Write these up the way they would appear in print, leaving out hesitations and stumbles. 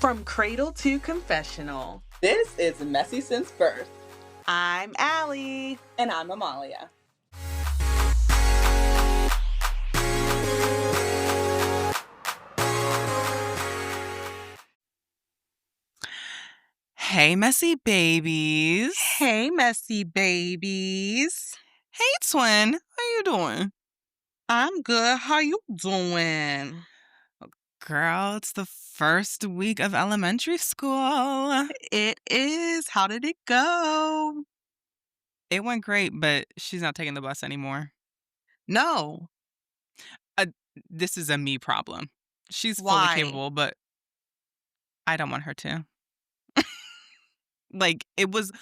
From cradle to confessional, This is Messy Since Birth, I'm Allie. and I'm Amalia. Hey, messy babies. Hey, messy babies. Hey, twin. How you doing? I'm good. How you doing? Girl, it's the first week of elementary school. It is. How did it go? It went great, but she's not taking the bus anymore. No. Uh, this is a me problem. She's fully Why? capable, but I don't want her to. It was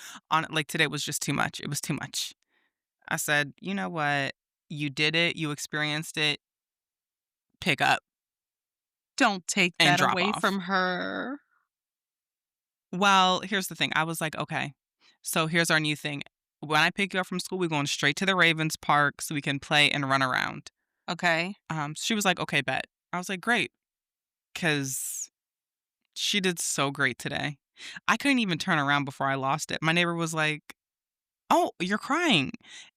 today was just too much. It was too much. I said, you know what? You did it. You experienced it. Pick up Don't take and that drop away off. from her. Well, here's the thing. I was like, okay, so here's our new thing. When I pick you up from school, we're going straight to the Ravens Park so we can play and run around. Okay. She was like, okay, bet. I was like, great, because she did so great today. I couldn't even turn around before I lost it. My neighbor was like, oh, you're crying.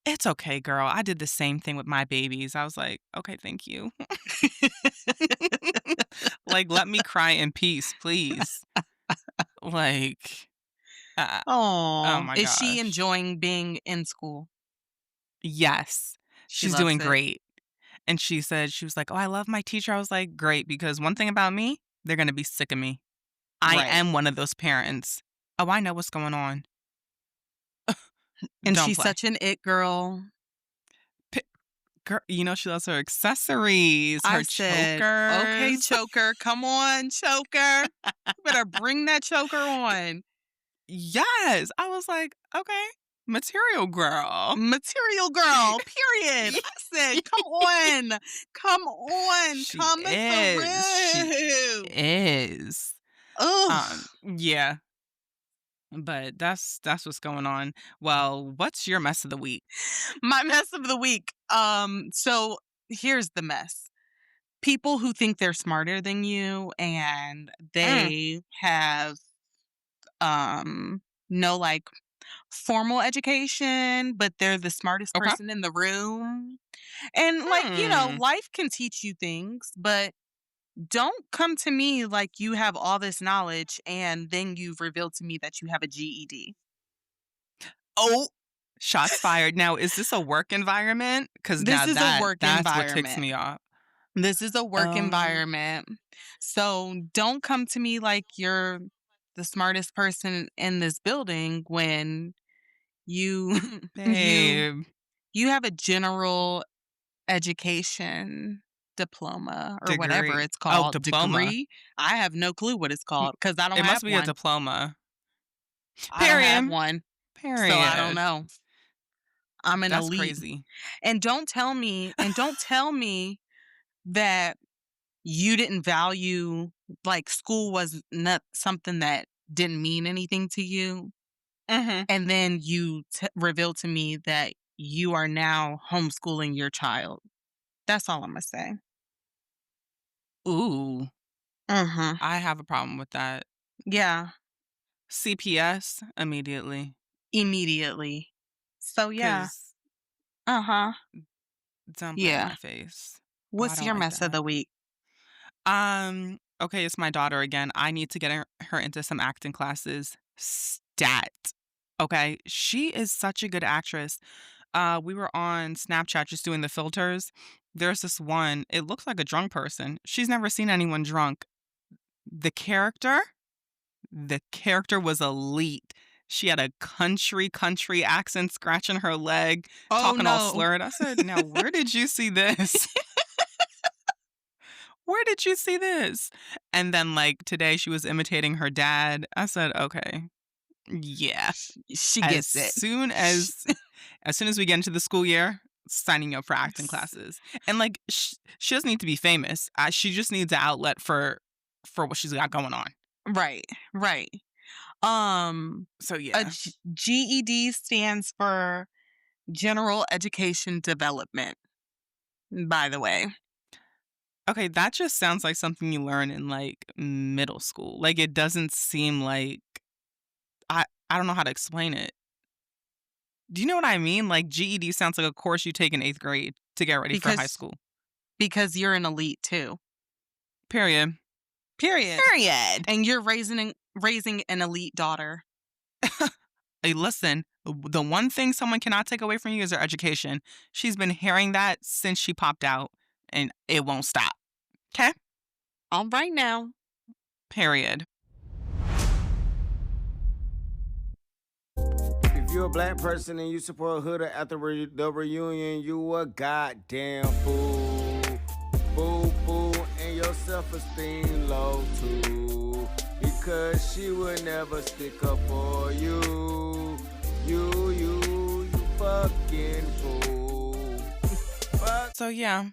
It's okay, girl. I did the same thing with my babies. I was like, okay, thank you. Let me cry in peace, please. Like, oh Oh, my is she gosh. enjoying being in school? Yes. She She's loves doing it. great. And she was like, "Oh, I love my teacher." I was like, "Great, because one thing about me, they're gonna be sick of me. I Right. am one of those parents. Oh, I know what's going on. And Don't she's play." such an it girl. P Girl, she loves her accessories, I her said, okay, chokers. choker, come on, choker. You better bring that choker on. Yes. I was like, "Okay, material girl." Material girl, period. I said, come on, She come is. She through. is. Ugh. Yeah. But that's what's going on. Well, what's your mess of the week? My mess of the week. So here's the mess. People who think they're smarter than you and Mm, they have no like formal education, but they're the smartest okay. person in the room. And Hmm. life can teach you things, but don't come to me like you have all this knowledge and then you've revealed to me that you have a GED. Oh, shots fired. Now, is this a work environment? Because This now is a work that's what ticks environment. me off. This is a work Oh, environment. So don't come to me like you're the smartest person in this building when you you babe. you have a general education diploma or whatever Degree. it's Oh, called. diploma. Degree? I have no clue what it's Mm, called because I don't it have must be a one. diploma. I don't have Period. one. So I don't Period. know. I'm an That's elite. crazy. And don't tell me that you didn't value like school was not something that didn't mean anything to you. Mhm. And then you reveal to me that you are now homeschooling your child. That's all I'm going to say. Ooh, Mhm. I have a problem with that. Yeah, CPS immediately, immediately. So yeah. because Uh-huh. don't play in Yeah. my face. Oh, I What's don't your like mess of that. the week? Okay, it's my daughter again. I need to get her into some acting classes. Stat. Okay, she is such a good actress. We were on Snapchat just doing the filters. There's this one, it looks like a drunk person. She's never seen anyone drunk. The character, the character was elite. She had a country accent, scratching her leg, Oh talking all no. slurred. I said, "Now, where did you see this?" Where did you see this? And then, today she was imitating her dad. I said, "Okay, yeah." She As gets it. soon Sh- as as soon as we get into the school year, signing you up for acting classes. And, she doesn't need to be famous. She just needs an outlet for what she's got going on. Right, right. Um, So, a yeah. GED stands for General Education Development, by the way. Okay, that just sounds like something you learn in, like, middle school. Like, it doesn't seem like I don't know how to explain it. Do you know what I mean? Like, GED sounds like a course you take in 8th grade to get ready for high because school. you're an elite too. Period. Period. Period. And you're raising an elite daughter. Hey, listen, the one thing someone cannot take away from you is their education. She's been hearing that since she popped out, and it won't stop. Okay. All right now. Period. If you're a black person and you support Hood at the reunion, you a goddamn fool. Boo boo, and your self-esteem low too. Because she would never stick up for you. You fucking fool. Fuck. So yeah.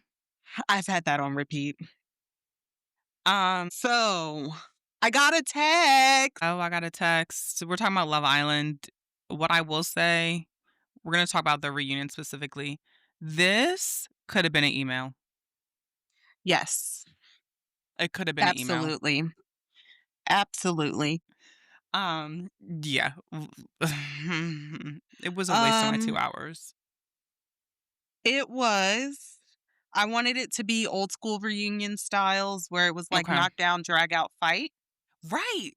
I've had that on repeat. Um. So, I got a text. Oh, I got a text. We're talking about Love Island. What I will say, we're gonna talk about the reunion specifically. This could have been an email. Yes, It could have been an email. absolutely. Absolutely. Yeah. It was a waste of my 2 Um, hours. it was I wanted it to be old school reunion styles where it was like Okay. knockdown, drag out, fight. Right.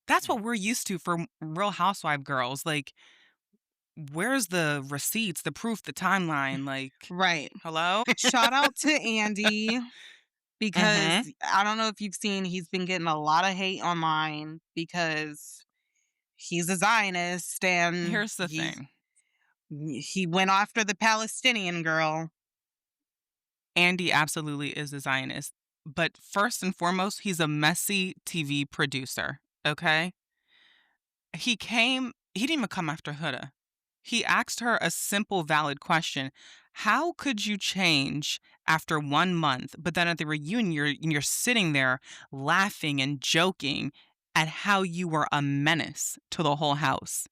That's what we're used to for Real Housewife girls. Like, where's the receipts, the proof, the timeline? Like, Right. hello? Shout out to Andy because Mhm. I don't know if you've seen, he's been getting a lot of hate online because he's a Zionist and Here's the thing. he went after the Palestinian girl. Andy absolutely is a Zionist, but first and foremost, he's a messy TV producer, okay? He didn't even come after Huda. He asked her a simple, valid question. How could you change after 1 month, but then at the reunion, you're sitting there laughing and joking at how you were a menace to the whole house?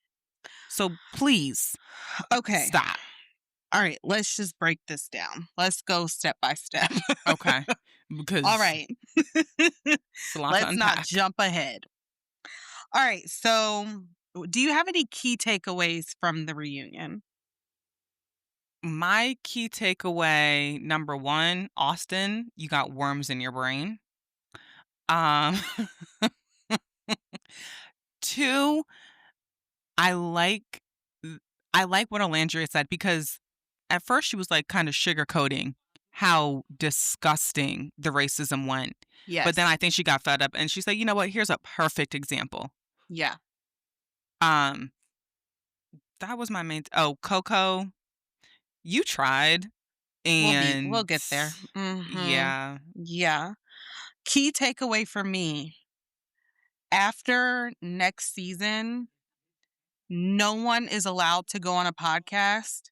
So please Okay. stop. All right, let's just break this down. Let's go step by step. Okay. All Because right. it's a lot to Let's not unpack. jump ahead. All right, so do you have any key takeaways from the reunion? My key takeaway number one, Austin, you got worms in your brain. Um, two, I like I like what Alandria said because at first she was like kind of sugarcoating how disgusting the racism went. But then Yes. I think she got fed up and she said, you know what, here's a perfect example. Yeah. Um, that was my oh, Coco, you tried. We'll And get there. Mhm. yeah. Yeah. Key takeaway for me, after next season, no one is allowed to go on a podcast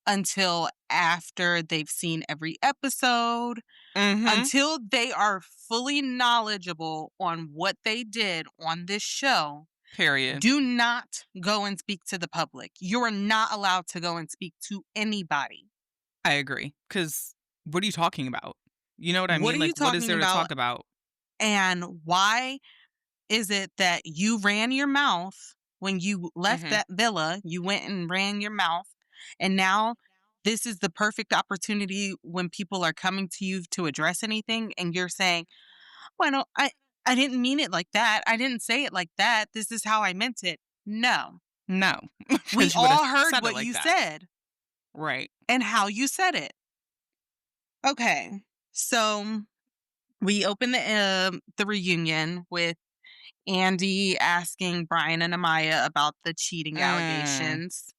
until after they've seen every episode, Mm-hmm. until they are fully knowledgeable on what they did on this show. Period. Do not go and speak to the public. You are not allowed to go and speak to anybody. I agree. Because what are you talking about? You know what I What mean? are Like, you what is talking there to about? talk about? And why is it that you ran your mouth when you left Mhm. that villa? You went and ran your mouth. And now this is the perfect opportunity when people are coming to you to address anything. And you're saying, well, no, I didn't mean it like that. I didn't say it like that. This is how I meant it. No, No, we because you would have all heard said it what like you that. said Right. and how you said it. Okay. So we open the reunion with Andy asking Brian and Amaya about the cheating Mm, allegations.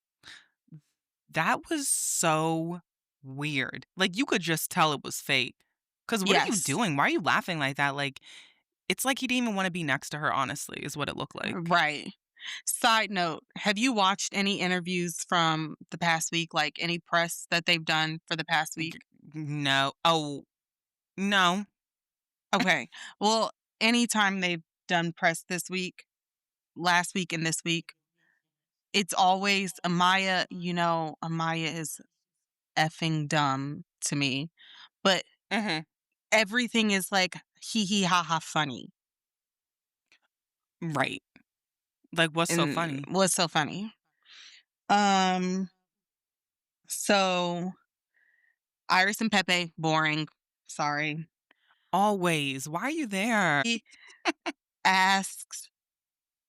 that was so weird. Like, you could just tell it was fake. Because what are you Yes. doing? Why are you laughing like that? Like, it's like he didn't even wanna be next to her, honestly, is what it looked like. Right. Side note, have you watched any interviews from the past week, like any press that they've done for the past week? G no. Oh, no. Okay. Well, anytime they've done press this week, last week and this week, it's always Amaya, Amaya is effing dumb to me. But Mhm. everything is like hee hee ha ha funny. Right. Like, what's so And funny? what's so funny? Um, so Iris and Pepe, boring. Sorry. Always. Why are you there? He asks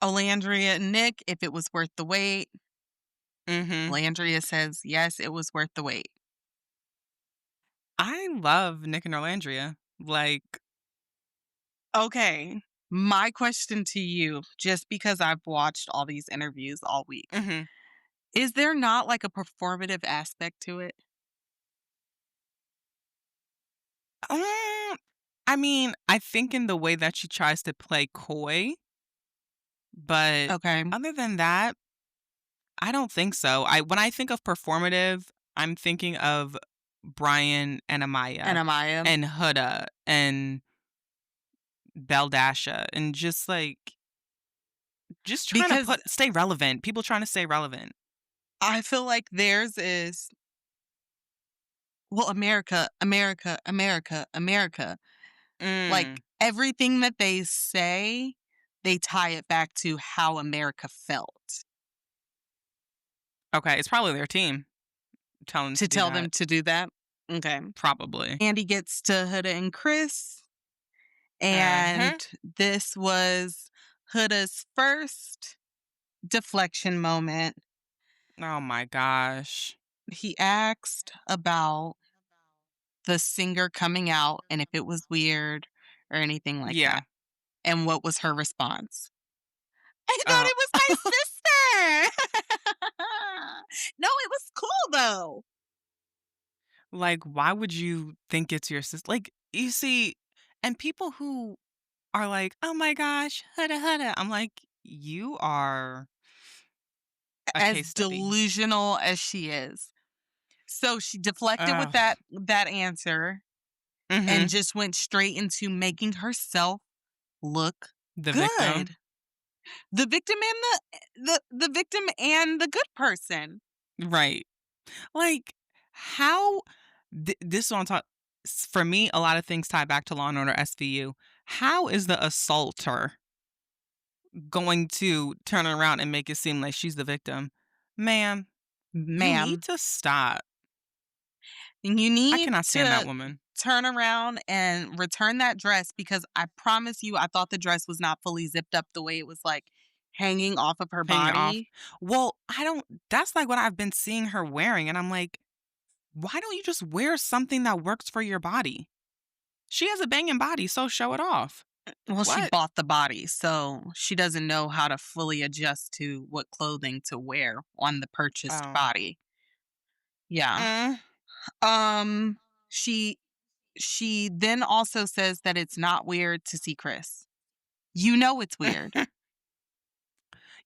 Olandria and Nick if it was worth the wait. Mhm. Landria says, yes, it was worth the wait. I love Nick and Orlandria. Like, Okay. My question to you, just because I've watched all these interviews all week, mhm. is there not like a performative aspect to it? Um, I mean, I think in the way that she tries to play coy, but Okay. other than that, I don't think so. I When I think of performative, I'm thinking of Brian and And Amaya Amaya. and Huda and Beldasha and just trying to Because stay relevant. People trying to stay relevant. I feel like theirs is, well, America, America, America, America. Like Mm. everything that they say, they tie it back to how America felt Okay, it's probably their team telling them to to do tell that. them to do that. Okay. Probably. Andy gets to Huda and Chris, and Mhm. this was Huda's first deflection moment. Oh my gosh. He asked about the singer coming out and if it was weird or anything like Yeah. that. And what was her response? I thought Uh, it was my sister. No, it was cool though. like, why would you think it's your sister? Like, you see, and people who are like, "Oh my gosh, hudda hudda." I'm like, "You are a As case study." delusional as she is. So she deflected with Ugh. that answer and Mhm. just went straight into making herself look The victim. good. The victim and the victim and the good person. Right. Like, how this one talk for me, a lot of things tie back to Law& and Order SVU. How is the assaulter going to turn around and make it seem like she's the victim? Ma'am, you need Ma'am, to stop. you I need cannot stand that to woman. turn around and return that dress because I promise you, I thought the dress was not fully zipped up the way it was like hanging off of her Hanging off. body. Well, I don't that's like what I've been seeing her wearing, and I'm like, "Why don't you just wear something that works for your body?" She has a banging body, so show it off. Well, she What? bought the body, so she doesn't know how to fully adjust to what clothing to wear on the purchased Oh. body. Yeah. Mm. Um, she she then also says that it's not weird to see Chris. You know it's weird.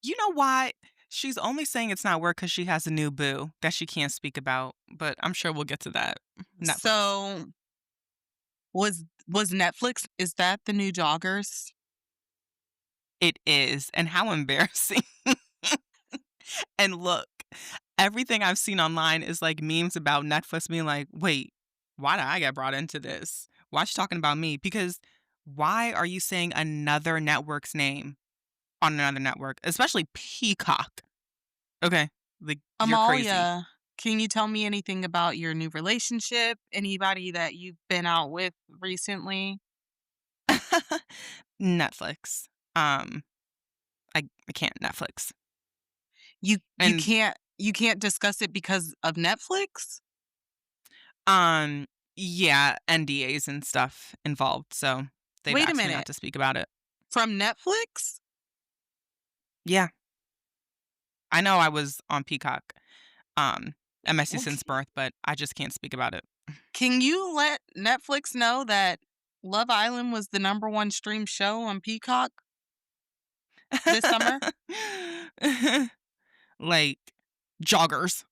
You know why? She's only saying it's not work because she has a new boo that she can't speak about, but I'm sure we'll get to that. Netflix. So was Netflix, is that the new joggers? It is, and how embarrassing. And look, everything I've seen online is like memes about Netflix being like, "Wait, why did I get brought into this? Why she talking about me?" Because why are you saying another network's name on another network, especially Peacock? Okay, like you're crazy. Amalia, can you tell me anything about your new relationship? Anybody that you've been out with recently? Netflix. Um, I can't Netflix. You And can't discuss it because of Netflix? um yeah, NDAs and stuff involved, so they've Wait a asked me not minute. to speak about it. From Netflix? Yeah, I know I was on Peacock, MSC since Okay. birth, but I just can't speak about it. Can you let Netflix know that Love Island was the number 1 stream show on Peacock this summer? Like joggers,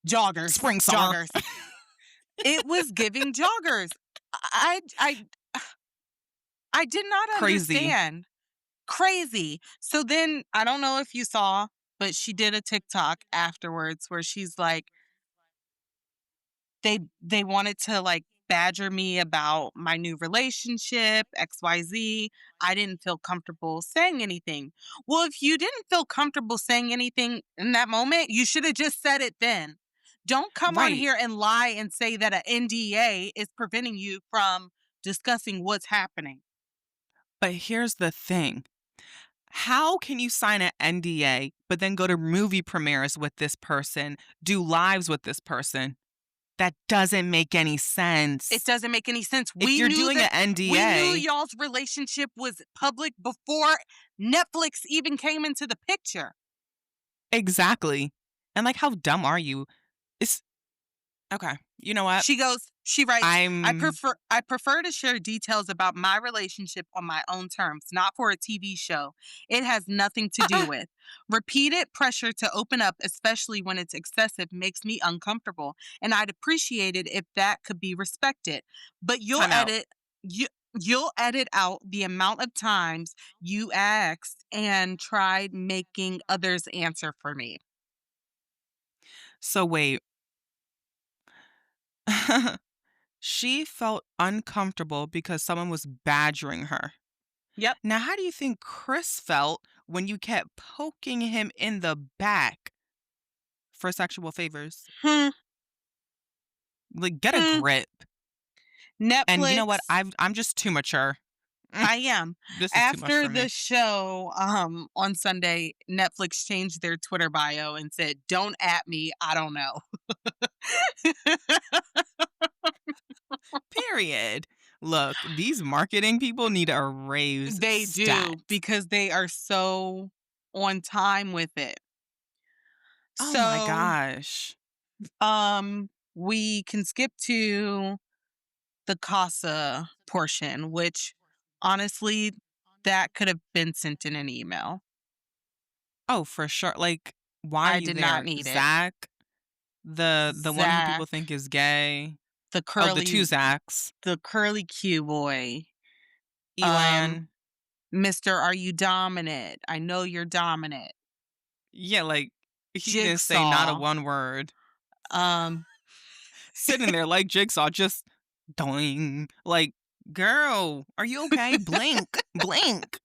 Joggers, spring summer, joggers. It was giving joggers. I I I did not crazy. understand. Crazy. So then I don't know if you saw, but she did a TikTok afterwards where she's like, they wanted to like badger me about my new relationship, XYZ. I didn't feel comfortable saying anything. Well, if you didn't feel comfortable saying anything in that moment, you should have just said it then. Don't come on Right. here and lie and say that an NDA is preventing you from discussing what's happening. But here's the thing. How can you sign an NDA, but then go to movie premieres with this person, do lives with this person? That doesn't make any It sense. doesn't make any sense. If you're doing an We knew NDA, y'all's relationship was public before Netflix even came into the picture. exactly. And like, how dumb are you? It's okay. You know what? She writes, I'm I prefer to share details about my relationship on my own terms, not for a TV show. It has nothing to do with. Repeated pressure to open up, especially when it's excessive, makes me uncomfortable, and I'd appreciate it if that could be respected. But time out. you you'll edit out the amount of times you asked and tried making others answer for me. So wait. She felt uncomfortable because someone was badgering her. Yep. Now, how do you think Chris felt when you kept poking him in the back for sexual favors? Hmm. Like, get a Hmm. grip. And you know what? Netflix. I'm just too mature. Mm, I am. this is too much After for the me. show, on Sunday, Netflix changed their Twitter bio and said, "Don't at me, I don't know." Period. Look, these marketing people need a raise They stat. do because they are so on time with it. Oh my So, gosh. we can skip to the CASA portion, which honestly, that could have been sent in an email. Oh, for sure. Like, why are I you did not there? need it. Zach, the one who people Zach, think is gay. the Oh, the curly two Zachs. the curly Q boy. Um, Elan. Mr. Are You Dominant? I know you're dominant. Yeah, like he didn't say not a Jigsaw. one word. Um, Sitting there like Jigsaw, just doing. Like, girl, are you okay? Blink, blink.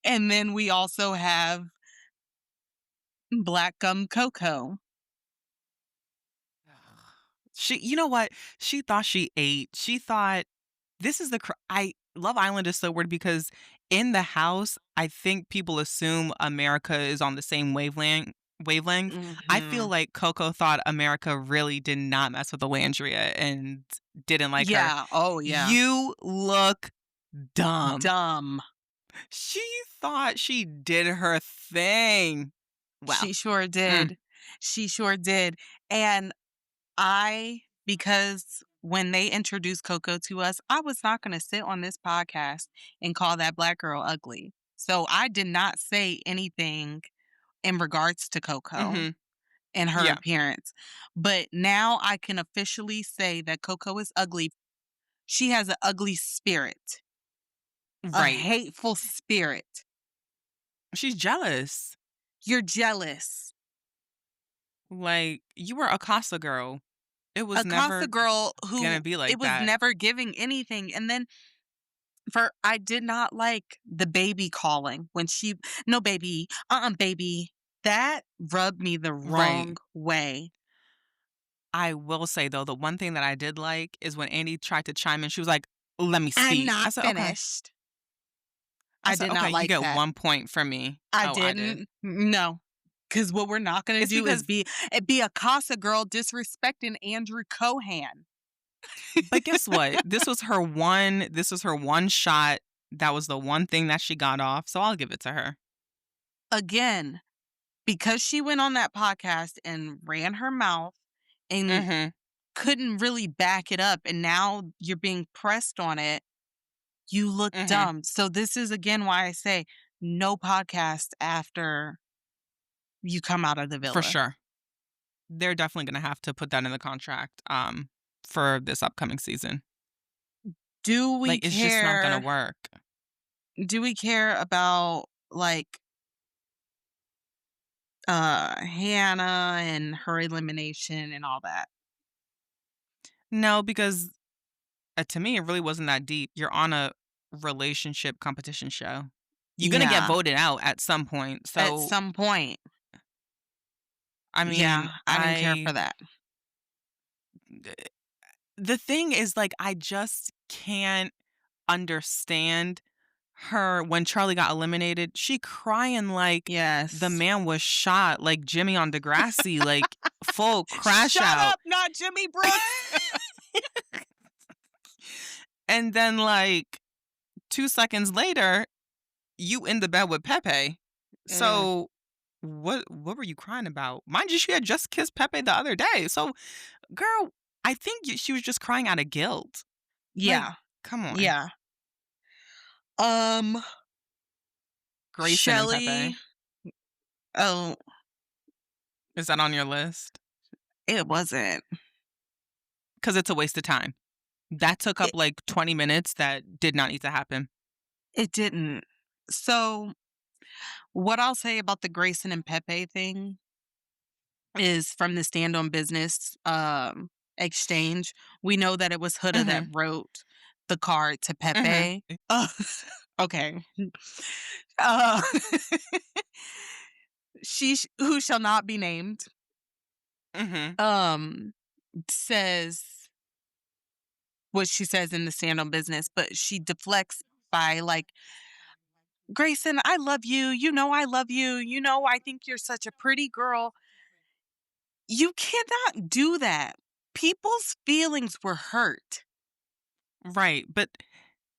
and then we also have Black Gum Coco. You know what? She thought she ate. She thought this is Love Island is so weird because in the house, I think people assume America is on the same wavelength. I feel Mhm. like Coco thought America really did not mess with Alandria and didn't like her. Yeah. Oh, yeah. You look dumb. Dumb. She thought she did her thing. Well, She sure mm, did. She sure did. And because when they introduced Coco to us, I was not going to sit on this podcast and call that black girl ugly. So I did not say anything in regards to Coco mhm, and her yeah, appearance. But now I can officially say that Coco is ugly. She has an ugly spirit, a right. hateful spirit. She's jealous. You're jealous. Like, you were a Casa girl. It was A never Casa girl gonna who be it like was that. never giving anything. And then I did not like the baby calling when she, no baby, baby. That rubbed me the Right. wrong way. I will say, though, the one thing that I did like is when Andy tried to chime in, she was like, "Let me I'm speak." not finished. I did not Okay, you like get that. 1 point from me." I Oh, I did. didn't. No. Because what we're not going to It's do is because be a Casa girl disrespecting Andrew Cohan. but guess what? This was her one shot. That was the one thing that she got off, so I'll give it to her. Again, because she went on that podcast and ran her mouth and Mhm, couldn't really back it up, and now you're being pressed on it, you look mhm, dumb. So this is again why I say no podcast after you come out of the for villa. sure. They're definitely gonna have to put that in the contract, for this upcoming season. Do we Like, it's just not gonna care? work. Do we care about like Hannah and her elimination and all that? No, because To me, it really wasn't that deep. You're on a relationship competition show. You're gonna get Yeah, voted out at some point. at So, some point. I mean, Yeah, I didn't care for that. the thing is, like, I just can't understand her when Charlie got eliminated. She crying like the Yes. man was shot, like Jimmy on Degrassi, like full crash Shut out. up, not Jimmy Brooks. And then, like, 2 seconds later, you in the bed with Pepe. Mm, So what were you crying about? Mind you, she had just kissed Pepe the other day. So, girl, I think she was just crying out of guilt. Like, yeah, come on, yeah. Um, Grayson and Shelly. Pepe. Oh, Is that on your list? it wasn't. Because it's a waste of time. That took up It like 20 minutes that did not need to happen. it didn't. So, what I'll say about the Grayson and Pepe thing is from the stand on business exchange, we know that it was Huda that Mhm. wrote the card to Mhm. Pepe. Okay. Uh, who shall not be named, Mhm. um, says what she says in the stand on business, but she deflects by like, Grayson, I love you. You know, I love you. You know, I think you're such a pretty girl. You cannot do that. People's feelings were hurt. Right. But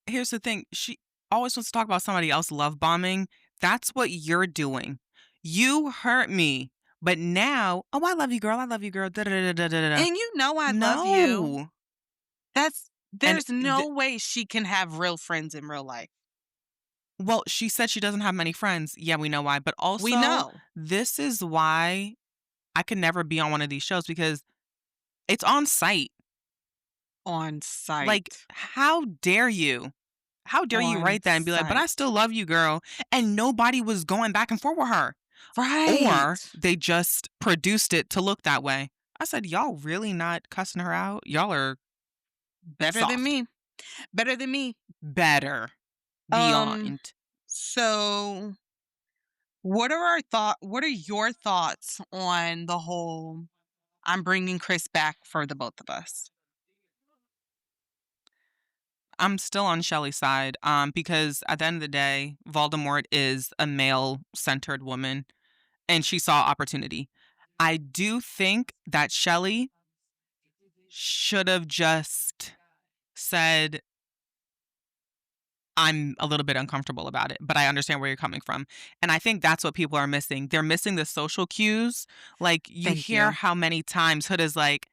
here's the thing. She always wants to talk about somebody else love bombing. That's what you're doing. You hurt me. But now, oh, I love you, girl. I love you, girl. Da, da, da, da, da, da. Da. And you know I love you. No. And There's no way she can have real friends in real life. well, she said she doesn't have many friends. Yeah, we know why. But We also, know. this is why I could never be on one of these shows because it's on site. On Like, site. how dare you? How dare you On write that and be like, but I site. still love you, girl. And nobody was going back and forth with her. Right. Or they just produced it to look that way. I said, y'all really not cussing her out? Y'all are Better than soft. me. Better than me. Better. Um, Beyond. so what are your thoughts on the whole I'm bringing Chris back for the both of us? I'm still on Shelly's side because at the end of the day, Voldemort is a male centered woman and she saw opportunity. I do think that Shelly should have just said, I'm a little bit uncomfortable about it, but I understand where you're coming from. And I think that's what people are missing. They're missing the social cues. Like, you Thank hear you. how many times Hood is like,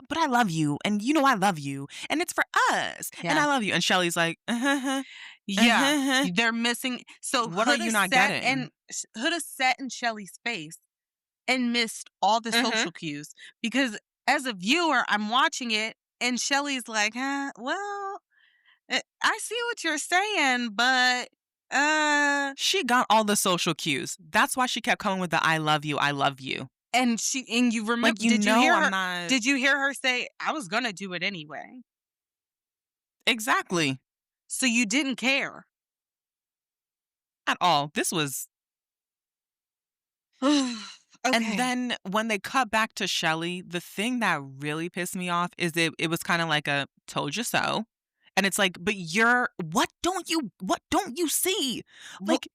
but I love you. And you know, I love you. And it's for us. And Yeah. I love you. And Shelly's like, uh-huh, Yeah. uh-huh. They're missing so What are you not getting? Huda sat in Shelly's face and missed all the Mm-hmm. social cues because as a viewer, I'm watching it and Shelly's like, well, I see what you're saying, but uh She got all the social cues. That's why she kept coming with the I love you, I love you. and you remember Like, you know, I'm not did you hear her say I was going to do it anyway? exactly So you didn't care. at all. This was and Okay. then when they cut back to Shelly, the thing that really pissed me off is it was kind of like a told you so. And it's like, but you're what don't you see? Wh- Like,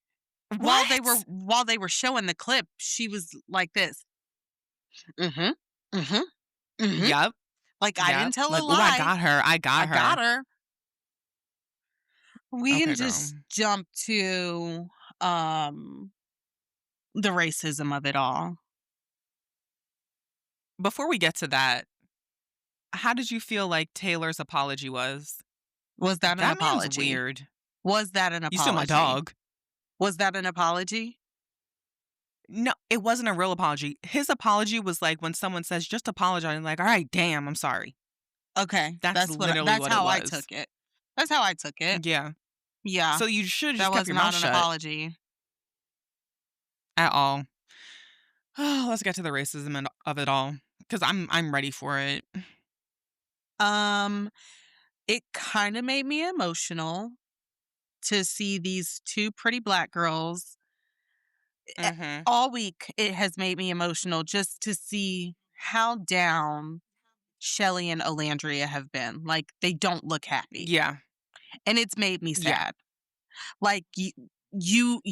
what? while they were showing the clip, she was like this. Mhm. Mhm. Mhm. Yep. Like I Yep. didn't tell a Like, oh, I lie. got her. I I got got her. her. We can Okay, girl. just jump to um the racism of it all. Before we get to that, how did you feel like Taylor's apology was? Was that an That man's apology? weird. Was that an You still my apology? dog. Was that an apology? No, it wasn't a real apology. His apology was like when someone says, just apologize. I'm like, all right, damn, I'm sorry. Okay, That's literally that's what it how I was. took it. That's how I took it. Yeah. Yeah, So you should have that just kept was your mouth not an shut apology. at all. Oh, let's get to the racism of it all because I'm ready for it. Um, It kinda made me emotional to see these 2 pretty black girls. Eh, Mhm. all week, it has made me emotional just to see how down Shelley and Olandria have been. Like, they don't look happy, Yeah. and it's made me Yeah. sad. Like, you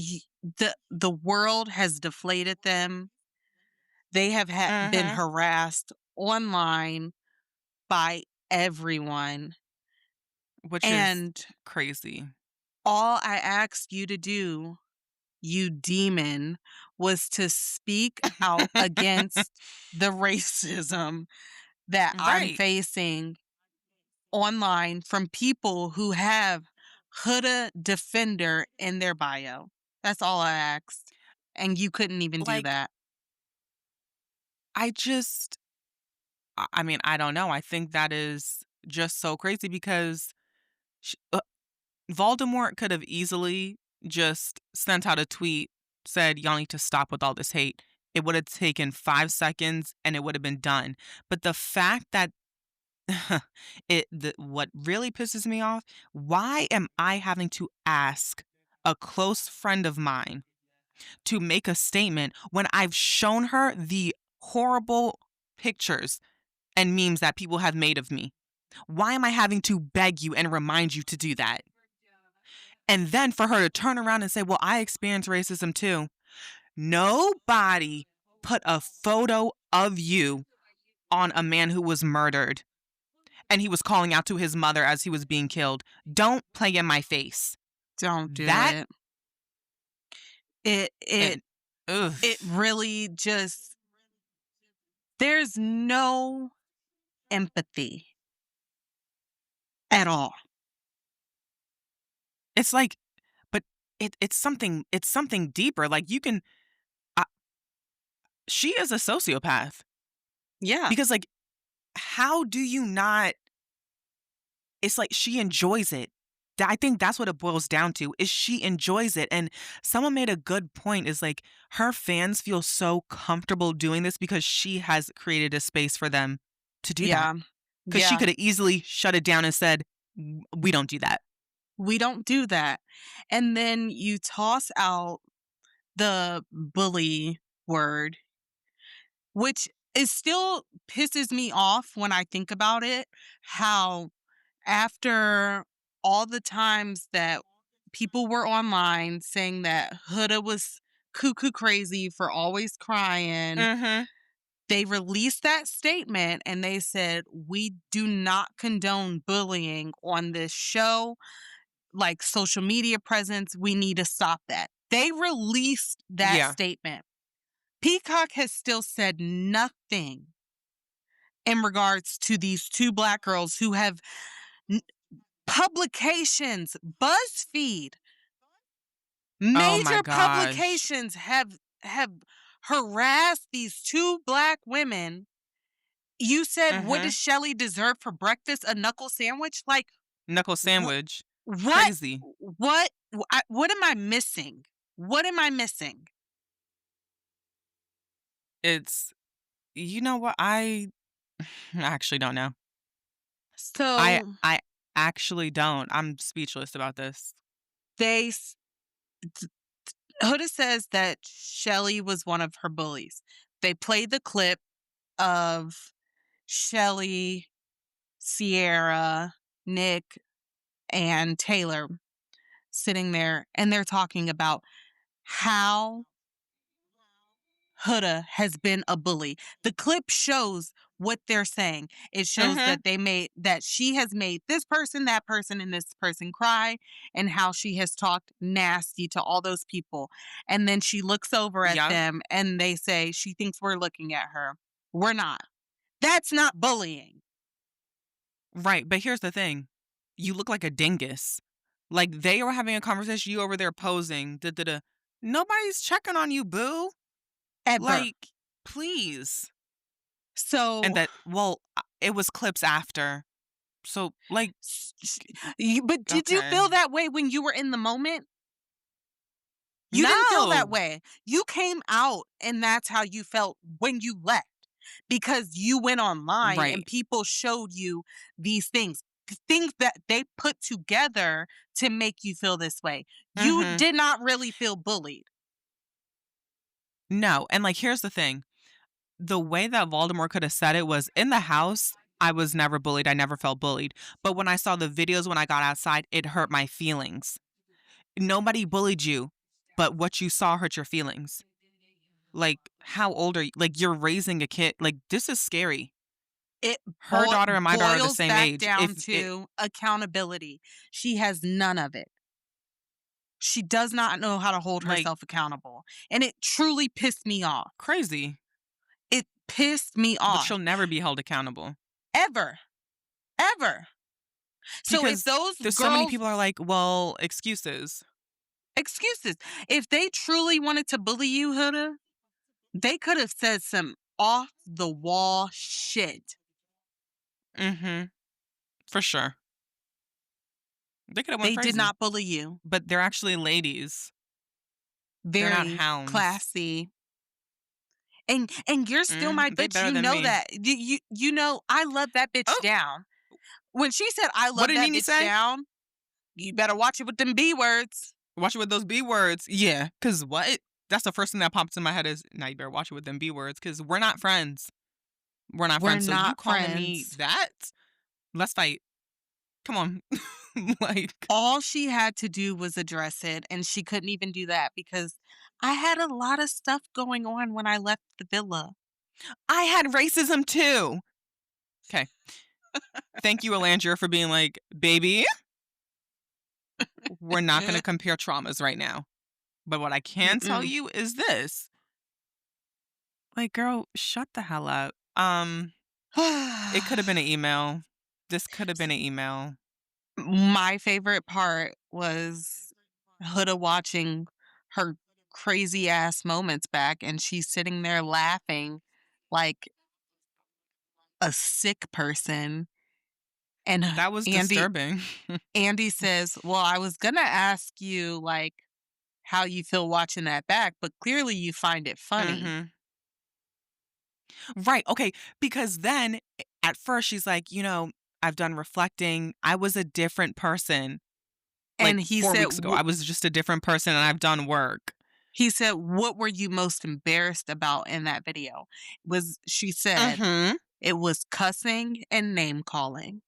the world has deflated them. They have been Mhm. harassed online by everyone, Which is and crazy. all I asked you to do, you demon, was to speak out against the racism that I'm Right. facing online from people who have Huda Defender in their bio. That's all I asked. And you couldn't even do Like, that. I just I mean, I don't know. I think that is just so crazy because sh Voldemort could have easily just sent out a tweet, said, "Y'all need to stop with all this hate." It would have taken 5 seconds and it would have been done. But the fact that what really pisses me off, why am I having to ask a close friend of mine to make a statement when I've shown her the horrible pictures and memes that people have made of me? Why am I having to beg you and remind you to do that? And then for her to turn around and say, "Well, I experienced racism too." Nobody put a photo of you on a man who was murdered and he was calling out to his mother as he was being killed. Don't play in my face. Don't do That it. It it and ugh. it really just there's no empathy at all. It's like, but it's something deeper. Like you can uh, she is a sociopath Yeah. because like how do you not it's like she enjoys it. I think that's what it boils down to is she enjoys it. And someone made a good point is like her fans feel so comfortable doing this because she has created a space for them to do that. Yeah. Because she Yeah. could have easily shut it down and said, We don't do that." We don't do that. And then you toss out the bully word, which it still pisses me off when I think about it, how after all the times that people were online saying that Huda was cuckoo crazy for always crying, Mm-hmm. they released that statement and they said, "We do not condone bullying on this show, like social media presence. We need to stop that." They released that Yeah. statement. Peacock has still said nothing in regards to these 2 black girls who have n publications, BuzzFeed, Oh my major gosh. publications have harassed these 2 black women. You said, "What Mm-hmm. does Shelley deserve for breakfast? A knuckle sandwich?" Like, Knuckle wh sandwich. what Crazy. what am I missing? What am I missing? It's you know what? I actually don't know. So, I actually don't. I'm speechless about this. they s d Hoda says that Shelley was one of her bullies. They played the clip of Shelley, Sierra, Nick, and Taylor sitting there, and they're talking about how Huda has been a bully. The clip shows what they're saying. It shows Mhm. that she has made this person, that person, and this person cry, and how she has talked nasty to all those people. And then she looks over at Yep. them and they say she thinks we're looking at her. We're not. That's not bullying. Right, but here's the thing. You look like a dingus. Like, they were having a conversation, you over there posing, da da da. Nobody's checking on you, boo. Ever. Like, please. And So, that well, it was clips after. So, like, but did you okay. feel that way when you were in the moment? You didn't feel that No. way. You came out and that's how you felt when you left because you went online and Right. people showed you these things. things that they put together to make you feel this way. You Mhm. did not really feel bullied. No, and, like, here's the thing. The way that Voldemort could have said it was, "In the house, I was never bullied, I never felt bullied. But when I saw the videos when I got outside, it hurt my feelings. Nobody bullied you, but what you saw hurt your feelings." Like, how old are you? Like, you're raising a kid. Like, this is scary. It Her daughter and my daughter are the boils same back age. down If it to accountability. She has none of it. She does not know how to hold like, herself accountable. And it truly pissed me off. crazy, It pissed me but off. she'll never be held accountable Ever. Ever. So if because those there's so many girls, people are like, "Well, excuses." excuses, if they truly wanted to bully you, Huda, they could have said some off the wall shit. Mhm. For sure. They could have went They did crazy, not bully you. but they're actually ladies. They're not Very hounds. classy. And you're still my They bitch. better You than know me. that. You know I love that bitch Oh, down. When she said I what love did that Nene bitch say? down, you better watch it with them B words. Watch it with those B words. Yeah, cause what? That's the first thing that pops in my head is, "Now you better watch it with them B words, cause we're not friends. We're not We're friends. So you not calling me friends. that? Let's fight. Come on." Like, All she had to do was address it, and she couldn't even do that because I had a lot of stuff going on when I left the villa. I had racism too. Okay. Thank you, Alandria, for being like, "Baby, we're not gonna compare traumas right now. But what I can tell Mm-mm. you is this." Like, girl, shut the hell up. It could have been an email. This could have been an email. My favorite part was Huda watching her crazy ass moments back, and she's sitting there laughing like a sick person. And That was Andy disturbing. Andy says, "Well, I was gonna ask you like how you feel watching that back, but clearly you find it funny." Mhm. Right, okay, because then, at first, she's like, "I've done reflecting. I was a different person, like, And 4 weeks ago. I was just a different person, and I've done work." he said, "What were you most embarrassed about in that video?" Was she said, Mhm. "It was cussing and name calling."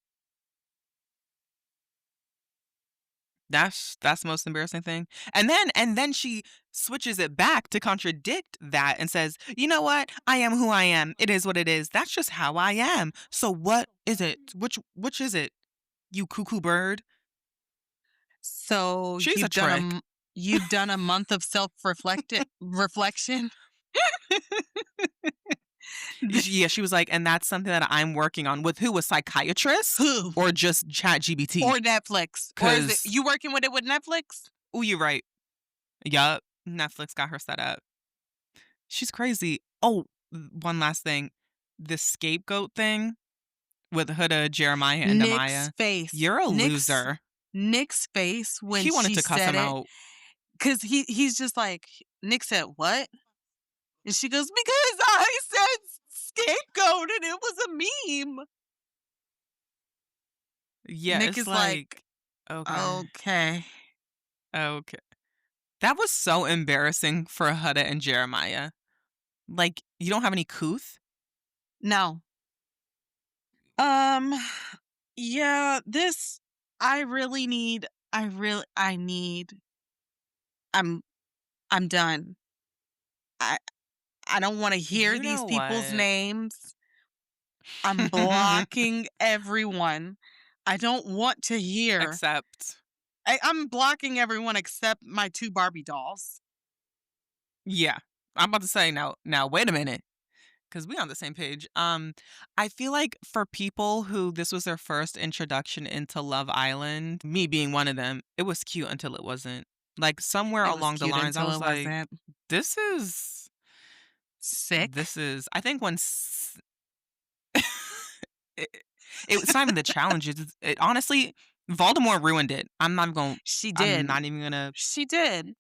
That's the most embarrassing thing. And then she switches it back to contradict that and says, "You know what? I am who I am. It is what it is. That's just how I am. So what is it? Which is it? You cuckoo bird?" So She's a trick. you've done a month of reflection. Yeah, she was like, "And that's something that I'm working on with who? A psychiatrist Who? or just Chat GBT? Or Netflix. Or is it Cause you working with it with Netflix? oh, you're right. Yup. Netflix got her set up. She's crazy. Oh, one last thing. The scapegoat thing with Huda, Jeremiah, and Nick's Amaya. face. You're a loser. Nick's face when He wanted she to cuss said him it, out. because he's just like, Nick said, "What?" And she goes, "Because I said scapegoat and it was a meme." Yeah, Nick it's is like, like, okay, "Okay." okay. That was so embarrassing for Huda and Jeremiah. Like, you don't have any couth? No. Um, yeah, this I really need I need I'm I'm done. I I don't want to hear You these know people's what? names. I'm blocking everyone. I don't want to hear. Except, I'm blocking everyone except my 2 Barbie dolls. yeah. I'm about to say now wait a minute. Because we on the same page. I feel like for people who this was their first introduction into Love Island, me being one of them, it was cute until it wasn't. Like somewhere It was along the cute lines, I until was it like, wasn't. this is Sick. I think it, it's not even the challenges. Honestly, Voldemort ruined it. She I'm did. not even gonna. She did.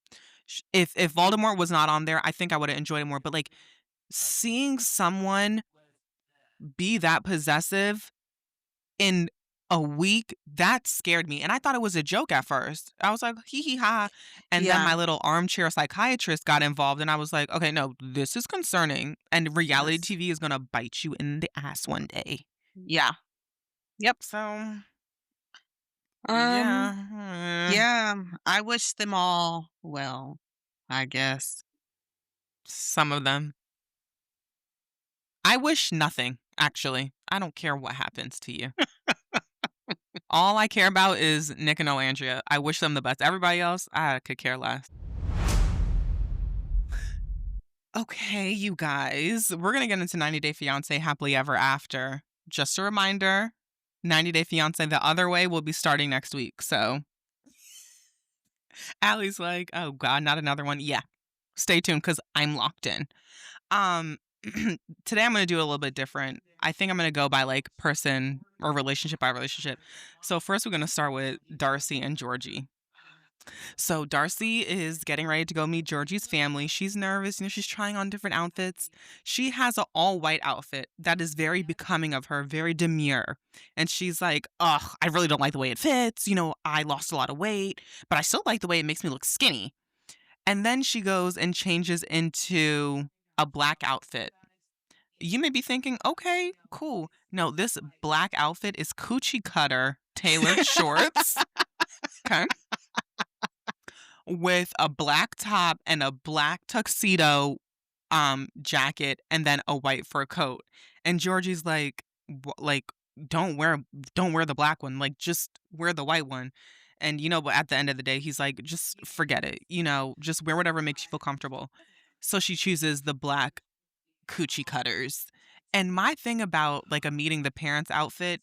If Voldemort was not on there, I think I would have enjoyed it more. But like seeing someone be that possessive in A week? That scared me, and I thought it was a joke at first. I was like, "Hee hee ha," and then Yeah. my little armchair psychiatrist got involved, and I was like, "Okay, no, this is concerning, and reality Yes. TV is gonna bite you in the ass one day." Yeah. Yep. So, Um, yeah, yeah, I wish them all well, I guess. some of them. I wish nothing, actually. I don't care what happens to you. All I care about is Nick and Andrea. I wish them the best. Everybody else, I could care less. Okay, you guys, we're gonna get into 90 Day Fiancé Happily Ever After. Just a reminder, 90 Day Fiancé the other way will be starting next week. So Allie's like, oh God, not another one. Yeah, stay tuned because I'm locked in. Um, Today I'm gonna do it a little bit different. I think I'm gonna go by like person or relationship by relationship. So first we're gonna start with Darcy and Georgie. So Darcy is getting ready to go meet Georgie's family. She's nervous, she's trying on different outfits. She has an all-white outfit that is very becoming of her, very demure. And she's like, "Ugh, I really don't like the way it fits. I lost a lot of weight, but I still like the way it makes me look skinny." And then she goes and changes into a black outfit. You may be thinking, "Okay, cool." No, this black outfit is coochie cutter tailored shorts. Okay, with a black top and a black tuxedo jacket and then a white fur coat. And Georgie's like, like don't wear the black one. Like just wear the white one." And but at the end of the day, he's like, "Just forget it. Just wear whatever makes you feel comfortable." So she chooses the black coochie cutters. And my thing about like a meeting the parents outfit,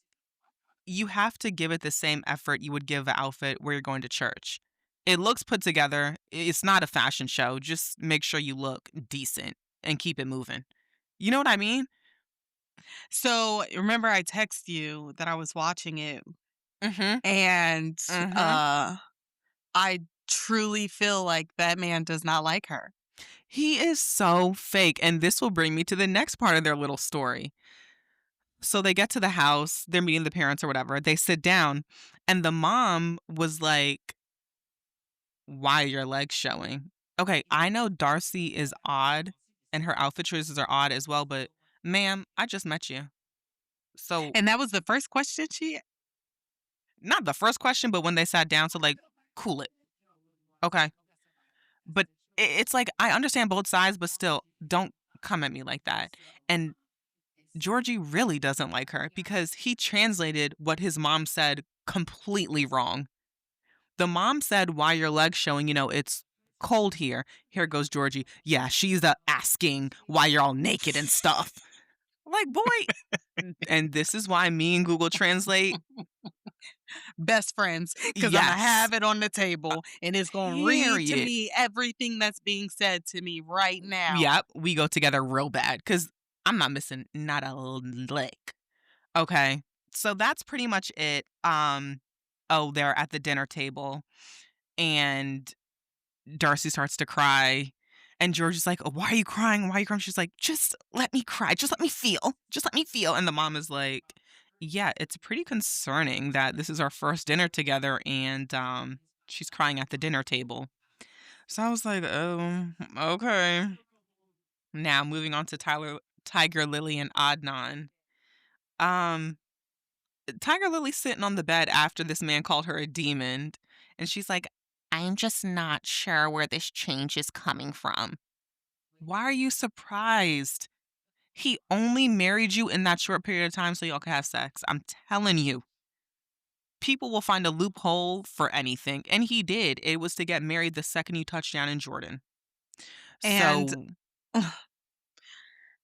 you have to give it the same effort you would give an outfit where you're going to church. It looks put together. It's not a fashion show. Just make sure you look decent and keep it moving. You know what I mean? So, remember I text you that I was watching it, Mhm. and, Mhm. uh, I truly feel like that man does not like her. He is so fake, and this will bring me to the next part of their little story. So they get to the house, they're meeting the parents or whatever. They sit down, and the mom was like, "Why are your legs showing?" Okay, I know Darcy is odd and her outfit choices are odd as well, but ma'am, I just met you. So, And that was the first question she not the first question, but when they sat down, so like, cool it. Okay. But it's like, I understand both sides, but still, don't come at me like that. And Georgie really doesn't like her because he translated what his mom said completely wrong. The mom said, "Why your legs showing? It's cold here." Here goes Georgie. "Yeah, she's asking why you're all naked and stuff." Like, boy, and this is why me and Google Translate, best friends, because 'cause Imma yes, have it on the table, and it's gonna read to period. me everything that's being said to me right now. Yep, we go together real bad because I'm not missing not a lick. Okay, so that's pretty much it. Oh, they're at the dinner table, and Darcy starts to cry, and George is like, "Oh, why are you crying? Why are you crying?" She's like, "Just let me cry. Just let me feel. Just let me feel." And the mom is like, "Yeah, it's pretty concerning that this is our first dinner together and she's crying at the dinner table." So I was like, "Oh, okay." Now moving on to Tiger Lily and Adnan. Um Tiger Lily's sitting on the bed after this man called her a demon, and she's like, "I'm just not sure where this change is coming from." Why are you surprised? He only married you in that short period of time so y'all could have sex. I'm telling you, people will find a loophole for anything. And he did. It was to get married the second you touched down in Jordan. And So,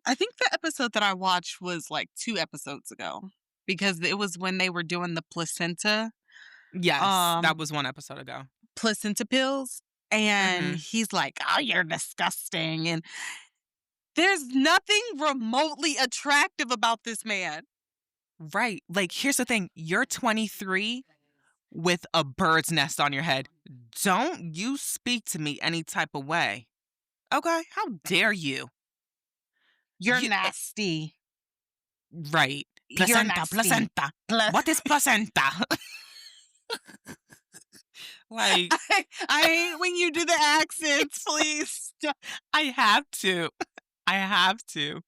I think the episode that I watched was, like, 2 episodes ago, because it was when they were doing the yes, that um, was one episode ago. placenta pills, and Hmm. he's like, "Oh, you're disgusting," and there's nothing remotely attractive about this man. Right. Like, here's the thing, you're 23 with a bird's nest on your head. Don't you speak to me any type of way. Okay? How dare you? You're You nasty. right. You're Placenta, nasty. placenta. What is placenta? Like, I hate when you do the accents. Please stop. I have to. I have to.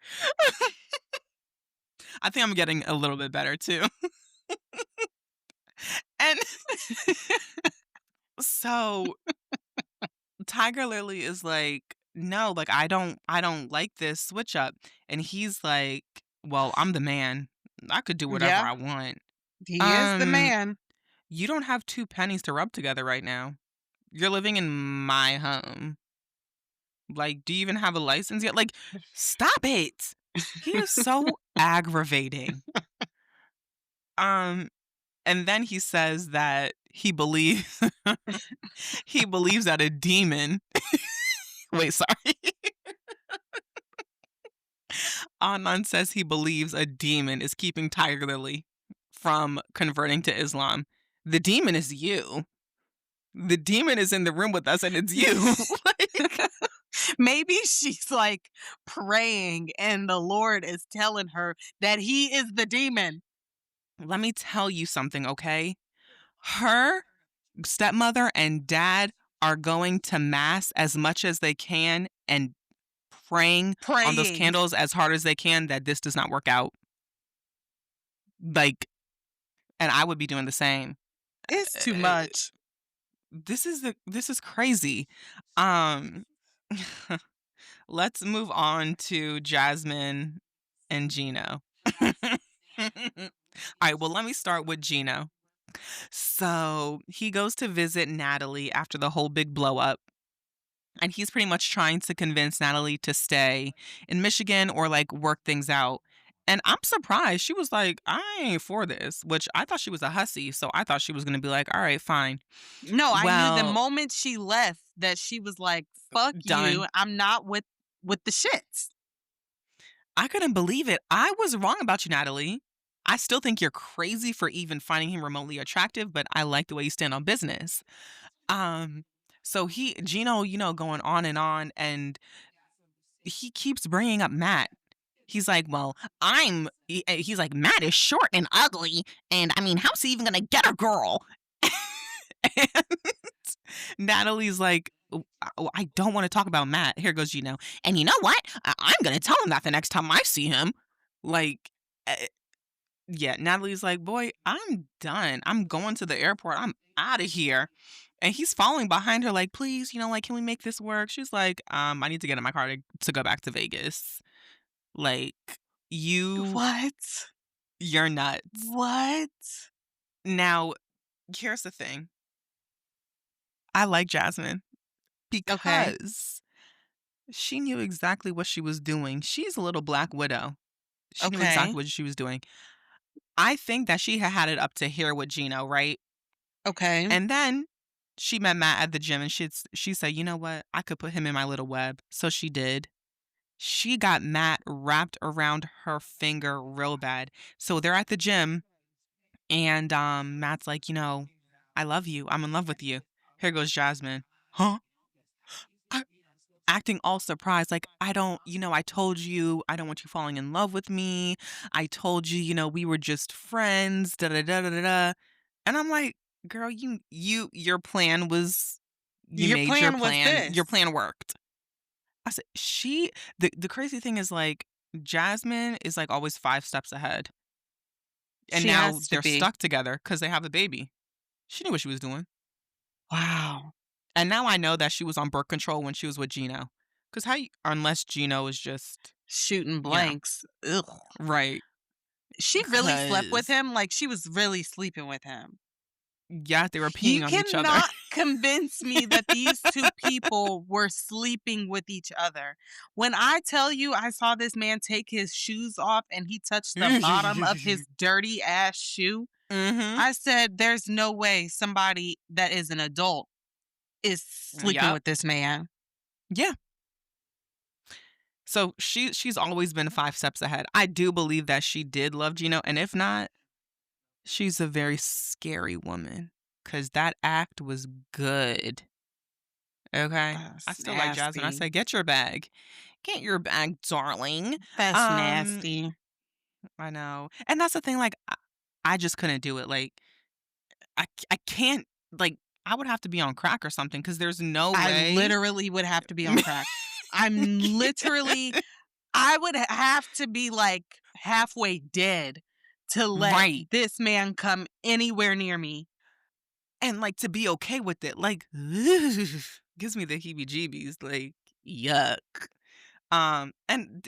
I think I'm getting a little bit better too. And so Tiger Lily is like, "No, like I don't like this switch up." And he's like, "Well, I'm the man. I could do whatever Yeah, I want." he is the Um, man. you don't have two pennies to rub together right now. You're living in my home. Like, do you even have a license yet? Like, stop it. He is so aggravating. Um, and then he says that he believes he believes that a demon. Wait, sorry. Anand says he believes a demon is keeping Tiger Lily from converting to Islam. The demon is you. The demon is in the room with us and it's you. Like, Maybe she's like praying and the Lord is telling her that he is the demon. let me tell you something, okay? Her stepmother and dad are going to mass as much as they can and praying on those Praying. candles as hard as they can that this does not work out. Like, and I would be doing the same. It's too Uh, much. this is crazy. Um let's move on to Jasmine and Gino. All right, well, let me start with Gino. So he goes to visit Natalie after the whole big blow up. And he's pretty much trying to convince Natalie to stay in Michigan or like work things out. And I'm surprised. She was like, I ain't for this, which I thought she was a hussy. So I thought she was going to be like, all right, fine. No, I knew the Well, moment she left that she was like, "Fuck you. done. I'm not with the shits." I couldn't believe it. I was wrong about you, Natalie. I still think you're crazy for even finding him remotely attractive, but I like the way you stand on business. Um, so Gino, going on, and he keeps bringing up Matt. He's like, well, he's like, Matt is short and ugly. And I mean, how's he even going to get a girl? And Natalie's like, I don't want to talk about Matt. Here goes Gino. And you know what? I'm going to tell him that the next time I see him. Like, uh, yeah, Natalie's like, boy, I'm done. I'm going to the airport. I'm out of here. And he's following behind her, like, please, like, can we make this work? She's like, I need to get in my car to go back to Vegas. Like, you, What? you're nuts. What? Now, here's the thing. I like Jasmine Okay. because she knew exactly what she was doing. She's a little black widow. She knew Okay. exactly what she was doing. I think that she had it up to here with Gino, right? Okay. And then she met Matt at the gym and she said, you know what? I could put him in my little web. So she did. She got Matt wrapped around her finger real bad. So they're at the gym and Matt's like, I love you. I'm in love with you. Here goes Jasmine. Huh? I, acting all surprised, like, I don't, I told you I don't want you falling in love with me. I told you, we were just friends, da da da da da. Da. And I'm like, girl, your plan was, you Your made your plan was plan. this. Your plan worked. I said, the crazy thing is like, Jasmine is like always 5 steps ahead. And She now has to they're be. stuck together because they have a baby. She knew what she was doing. Wow. And now I know that she was on birth control when she was with Gino. Because unless Gino is just, Shooting you know, blanks. Ugh. right. She really slept with Because, him? Like, she was really sleeping with him. yeah, they were You peeing on each other. cannot convince me that these two people were sleeping with each other. When I tell you I saw this man take his shoes off and he touched the bottom of his dirty ass shoe, Mm-hmm. I said, there's no way somebody that is an adult is sleeping Yep. with this man. Yeah. So she's always been 5 steps ahead. I do believe that she did love Gino. And if not, she's a very scary woman. Because that act was good. Okay? I That's still like Jasmine. I nasty. say, get your bag. Get your bag, darling. That's Um, nasty. I know. And that's the thing, like, I just couldn't do it. Like, I can't, like, I would have to be on crack or something because there's no I way. literally would have to be on crack. I'm literally I would have to be, like, halfway dead to let Right. this man come anywhere near me. And, like, to be okay with it, like, gives me the heebie-jeebies, like, yuck.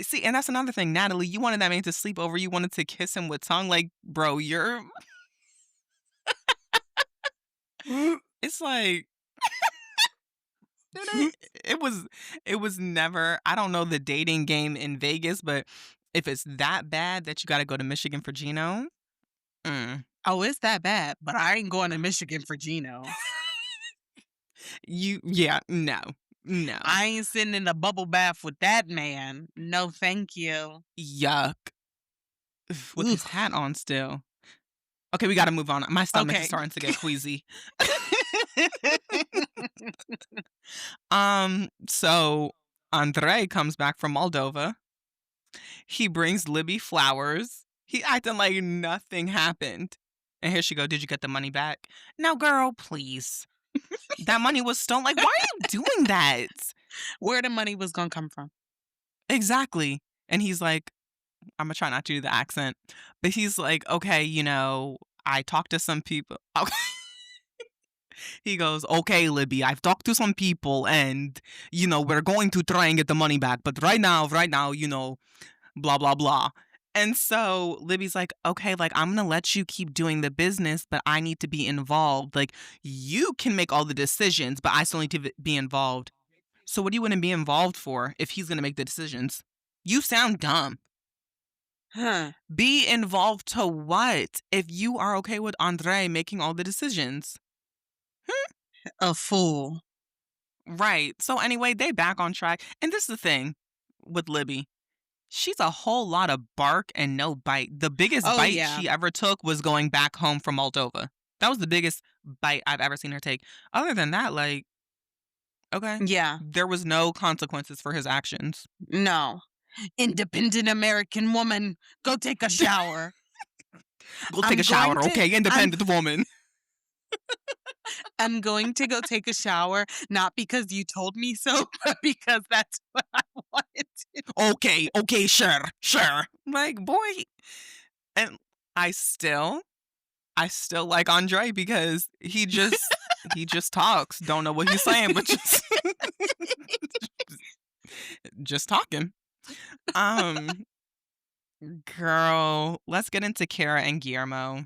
See, and that's another thing, Natalie, you wanted that man to sleep over, you wanted to kiss him with tongue, like, bro, you're it's like, it was it was never I don't know the dating game in Vegas, but if it's that bad that you gotta go to Michigan for Gino, mm, Oh, it's that bad, but I ain't going to Michigan for Gino. yeah, no, no, I ain't sitting in a bubble bath with that man. No, thank you. yuck, with his Ugh. hat on still. Okay, we gotta move on. My stomach is Okay. starting to get queasy. So Andre comes back from Moldova. He brings Libby flowers. He acting like nothing happened. And here she go, "Did you get the money back?" "No, girl, please. That money was stolen." Like, why are you doing that? Where the money was gonna come from. Exactly. And he's like, Imma try not to do the accent, but he's like, "Okay, I talked to some people." He goes, "Okay, Libby, I've talked to some people and, we're going to try and get the money back. But right now, blah, blah, blah." And so Libby's like, "Okay, like, I'm going to let you keep doing the business, but I need to be involved. Like, you can make all the decisions, but I still need to be involved." So what do you want to be involved for if he's going to make the decisions? You sound dumb. Huh. Be involved to what if you are okay with Andre making all the decisions? A fool. Right. So anyway, they back on track. And this is the thing with Libby. She's a whole lot of bark and no bite. The biggest Oh, bite yeah. she ever took was going back home from Moldova. That was the biggest bite I've ever seen her take. Other than that, like, okay, Yeah. there was no consequences for his actions. No. Independent American woman, go take a shower. Go take I'm a going shower, to okay? I'm Independent woman. I'm going to go take a shower, not because you told me so, but because that's what I wanted to. Okay, sure. Like, boy. And I still I still like Andre because he just talks. Don't know what he's saying, but just talking. Um, Girl, let's get into Kara and Guillermo.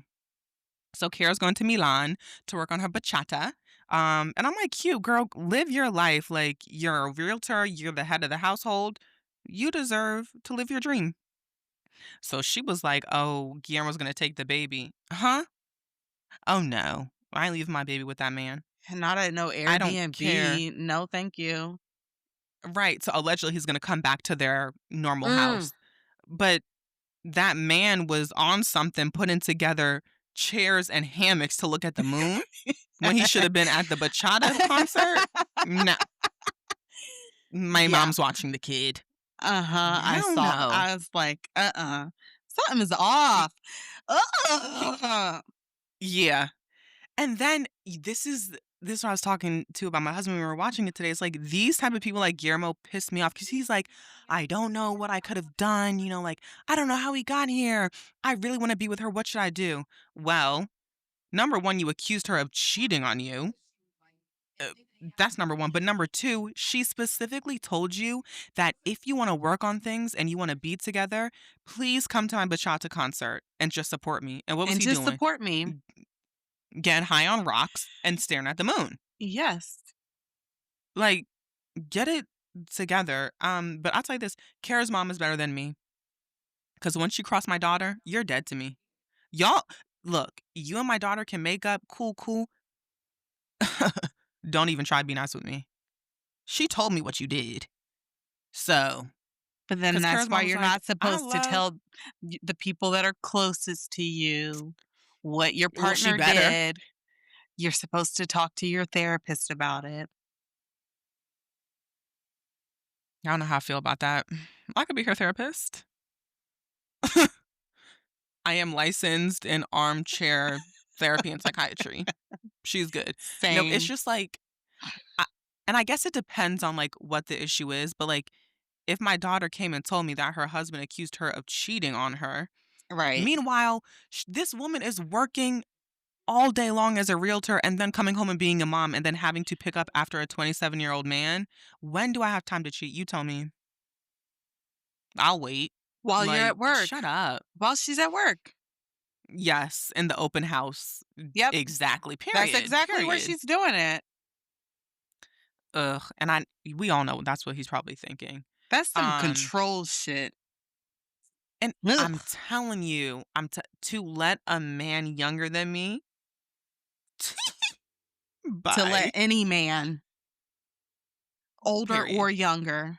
So Kara's going to Milan to work on her bachata. And I'm like, cute, girl, live your life. Like, you're a realtor, you're the head of the household. You deserve to live your dream. So she was like, "Oh, Guillermo's gonna take the baby." Huh? Oh no. I ain't leaving my baby with that man. Not at no I don't care. Airbnb. No, thank you. Right. So allegedly he's gonna come back to their normal Mm. house. But that man was on something putting together chairs and hammocks to look at the moon when he should have been at the bachata concert. Nah, my Yeah. mom's watching the kid. Uh-huh. I Hell saw. no. I was like, something is off. Ugh. Yeah. And then this is what I was talking to about my husband when we were watching it today. It's like these type of people like Guillermo piss me off because he's like, "I don't know what I could have done, like I don't know how he got here. I really want to be with her. What should I do?" Well, number one, you accused her of cheating on you. Uh, That's number one. But number two, she specifically told you that if you want to work on things and you want to be together, please come to my bachata concert and just support me. And what was And he just doing? support me. Getting high on rocks and staring at the moon. Yes. Like, get it together. But I'll tell you this, Kara's mom is better than me. Because once you cross my daughter, you're dead to me. Y'all, look, you and my daughter can make up, cool. Don't even try to be nice with me. She told me what you did. So, But then because that's Kara's why mom was you're like, not I supposed to love, tell the people that are closest to you what your well, she partner better. did. You're supposed to talk to your therapist about it. I don't know how I feel about that. I could be her therapist. I am licensed in armchair therapy and psychiatry. She's good. No, it's Same. just like, I, and I guess it depends on like what the issue is, but like if my daughter came and told me that her husband accused her of cheating on her, Right. meanwhile, this woman is working all day long as a realtor and then coming home and being a mom and then having to pick up after a 27-year-old man. When do I have time to cheat? You tell me. I'll wait. While you're Like, at work. shut up. While she's at work. Yes, in the open house. Yep. Exactly. That's Period. exactly where Period. she's doing it. Ugh. And we all know that's what he's probably thinking. That's some Um, control shit. and Ugh. I'm telling you, to let a man younger than me To let bye. any man, older Period. or younger,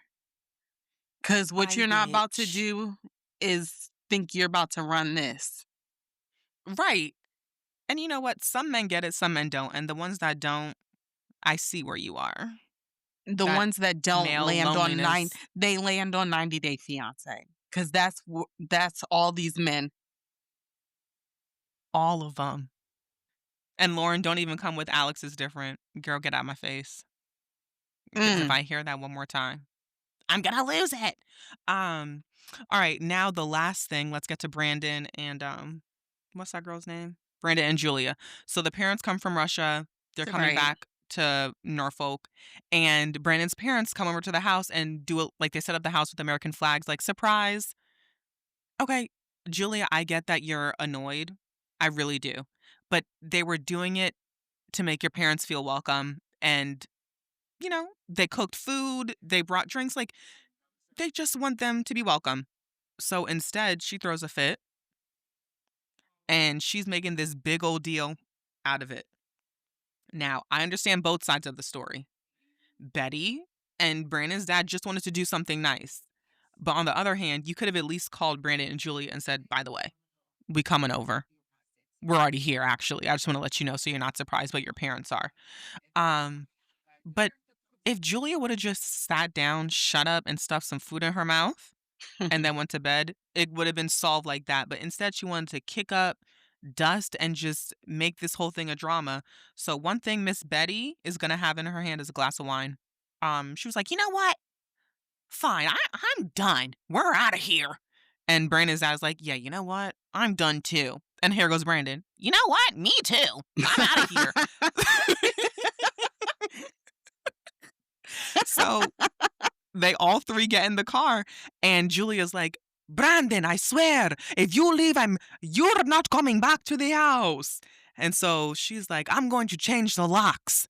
because what Bye, you're not about to bitch. do is think you're about to run this. Right. And you know what? Some men get it, some men don't. And the ones that don't, I see where you are. The That ones that don't male land on loneliness, they land on 90 Day Fiancé, because that's all these men. all of them. And Lauren, don't even come with Alex is different. Girl, get out my face. Because if Mm, I hear that one more time, I'm gonna lose it. Um, all right, now the last thing, let's get to Brandon and what's that girl's name? Brandon and Julia. So the parents come from Russia. They're coming right. back to Norfolk, and Brandon's parents come over to the house and do it like they set up the house with American flags, like surprise. Okay, Julia, I get that you're annoyed. I really do. But they were doing it to make your parents feel welcome. And, they cooked food, they brought drinks. Like, they just want them to be welcome. So instead, she throws a fit and she's making this big old deal out of it. Now, I understand both sides of the story. Betty and Brandon's dad just wanted to do something nice. But on the other hand, you could have at least called Brandon and Julia and said, by the way, we coming over. We're already here, actually. I just want to let you know so you're not surprised, but your parents are. Um, but if Julia would have just sat down, shut up, and stuffed some food in her mouth and then went to bed, it would have been solved like that. But instead, she wanted to kick up dust and just make this whole thing a drama. So one thing Miss Betty is gonna have in her hand is a glass of wine. She was like, you know what? Fine, I'm done. We're out of here. And Brandon's dad is like, yeah, you know what? I'm done too. And here goes Brandon. You know what? Me too. I'm out of here. So they all three get in the car, and Julia's like, Brandon, I swear, if you leave, you're not coming back to the house. And so she's like, I'm going to change the locks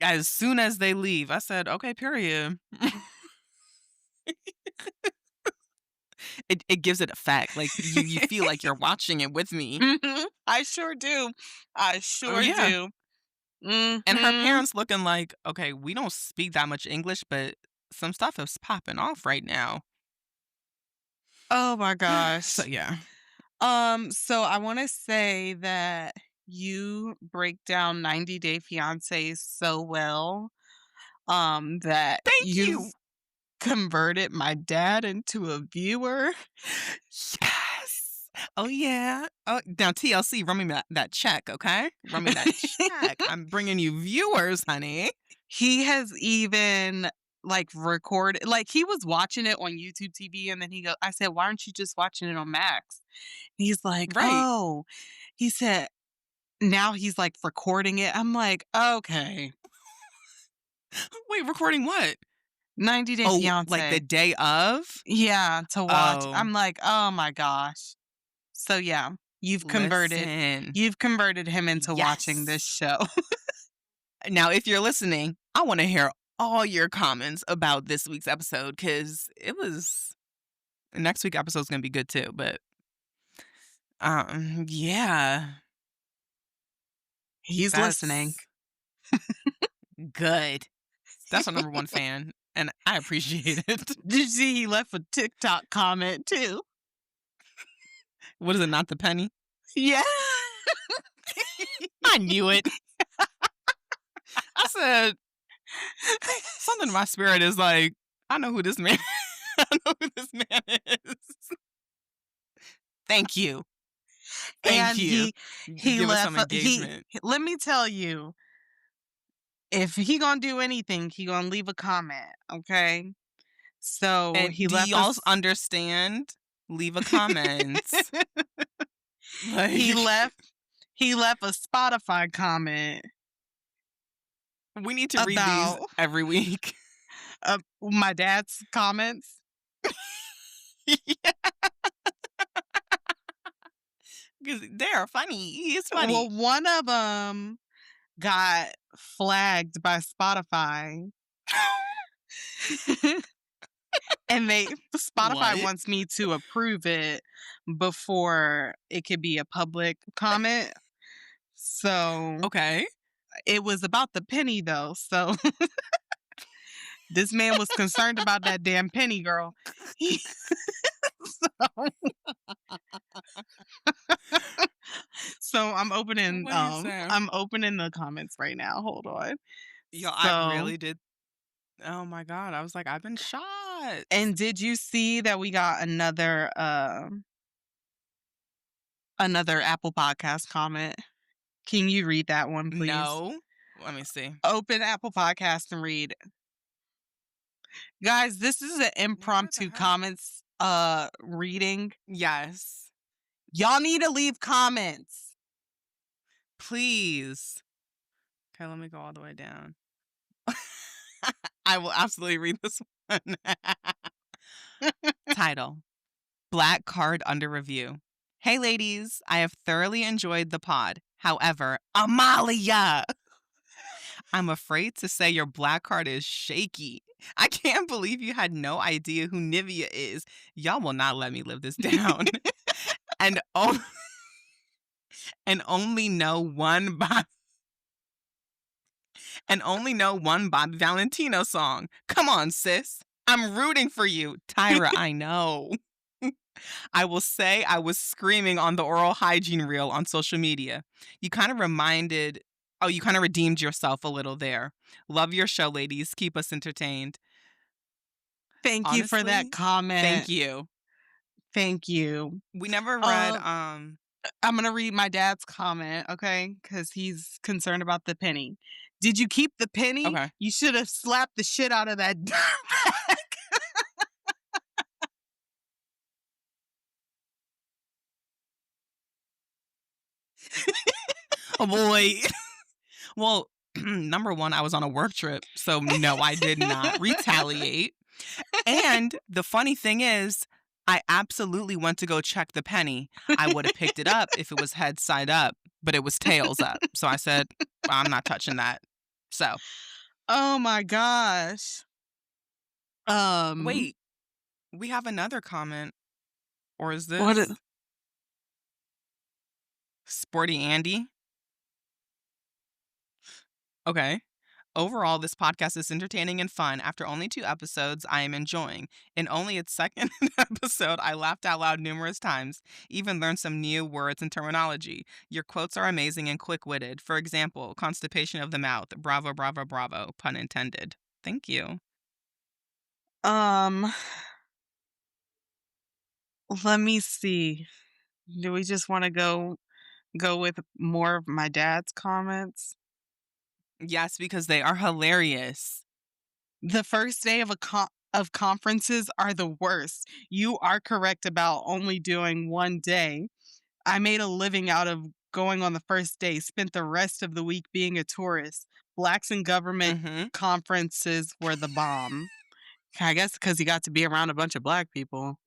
as soon as they leave. I said, okay, period. It gives it effect. Like you feel like you're watching it with me. Mhm. I sure do. I Oh sure yeah. do. And her Mhm. parents looking like, okay, we don't speak that much English, but some stuff is popping off right now. Oh my So gosh. yeah. So I want to say that you break down 90 Day Fiancé so well, that Thank you've you. converted my dad into a viewer. Yes. Oh yeah. Oh, now TLC, run me that check, okay? Run me that check. I'm bringing you viewers, honey. He has even like recorded, like he was watching it on YouTube TV, and then I said, why aren't you just watching it on Max? He's like, Right. oh, he said, now he's like recording it. I'm like, okay, Wait, recording what? 90 Day Oh, like the Fiance. day of? Yeah, to watch. Oh, I'm like, oh my gosh. So yeah, listen. you've converted him into watching this Yes. show. Now, if you're listening, I want to hear all your comments about this week's episode because next week's episode's gonna be good too. But yeah, He's listening. that's good. That's our number one fan, and I appreciate it. Did you see he left a TikTok comment too? What is it? Not the penny? Yeah. I knew it. I said something in my spirit is like, I know who this man. I know who this man is. Thank you. Thank And you. he Give us some left engagement. let me tell you, if he gonna do anything, he gonna leave a comment, okay? So And he do left y'all us understand? Leave a comment. he Like, left he left a Spotify comment we need to read these about every week. my dad's comments. Yeah, 'cause they're funny. He's Well, funny. one of them got flagged by Spotify. And Spotify What? wants me to approve it before it could be a public comment. So Okay. it was about the penny though. So this man was concerned about that damn penny, girl. He, so, so What do you say? I'm opening the comments right now. Hold on. Yo, I So really did. Oh my God. I was like, I've been shot. and did you see that we got another Apple Podcast comment? Can you read that one, please? No. Let me see. Open Apple Podcast and read. Guys, this is an What the impromptu heck? comments reading. Yes. Y'all need to leave comments. Please. Okay, let me go all the way down. I will absolutely read this one. Title: Black Card Under Review. Hey ladies, I have thoroughly enjoyed the pod. However, Amalia, I'm afraid to say your black card is shaky. I can't believe you had no idea who Nivea is. Y'all will not let me live this down. and oh, and only know one Bobby Valentino song. Come on, sis. I'm rooting for you. Tyra, I know. I will say I was screaming on the oral hygiene reel on social media. You kind of redeemed yourself a little there. Love your show, ladies. Keep us entertained. Thank you for that Honestly, thank comment. you. Thank you. We never read, I'm gonna read my dad's comment, okay? Because he's concerned about the penny. Did you keep the penny? okay. You should have slapped the shit out of that dirtbag. Oh, boy. Well, number one, I was on a work trip, so no, I did not retaliate. And the funny thing is, I absolutely went to go check the penny. I would have picked it up if it was head side up, but it was tails up. So I said, I'm not touching that. So, Oh my gosh. wait, we have another comment. Or is What? this Sporty Andy? Okay. Overall, this podcast is entertaining and fun. After only 2 episodes, I am enjoying. In only its second episode, I laughed out loud numerous times, even learned some new words and terminology. Your quotes are amazing and quick-witted. For example, constipation of the mouth. Bravo, bravo, bravo. Pun intended. Thank you. Let me see. Do we just want to go with more of my dad's comments? Yes, because they are hilarious. The first day of conferences are the worst. You are correct about only doing one day. I made a living out of going on the first day, spent the rest of the week being a tourist. Blacks in government Mm-hmm. conferences were the bomb. I guess because he got to be around a bunch of black people.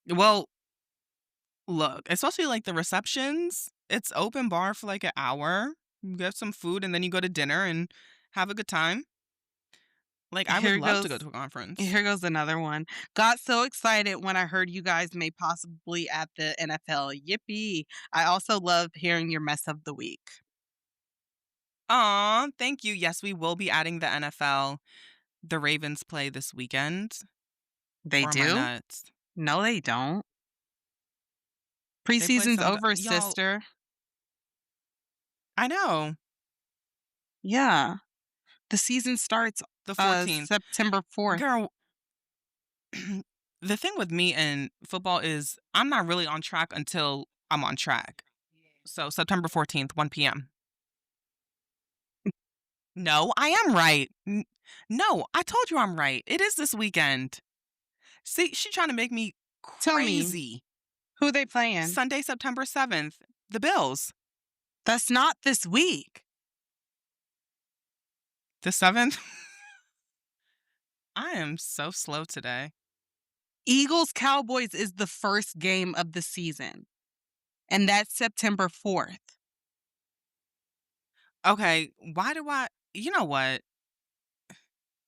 Well, look, especially like the receptions, it's open bar for like an hour. You get some food and then you go to dinner and have a good time. Like, I would Here love to goes go to a conference. Here goes another one. Got so excited when I heard you guys may possibly at the NFL. Yippee. I also love hearing your mess of the week. Aw, thank you. Yes, we will be adding the NFL. The Ravens play this weekend. They Or am I do? nuts? No, they don't. They play Preseason's some over, y'all, sister. I know. Yeah. The season starts The 14th. September 4th. Girl, the thing with me and football is I'm not really on track until I'm on track. So September 14th, 1 p.m. No, I am right. No, I told you I'm right. It is this weekend. See, she trying to make me Tell me, crazy. who they playing? Sunday, September 7th, the Bills. That's not this week. The 7th? I am so slow today. Eagles Cowboys is the first game of the season, and that's September 4th. Okay, you know what?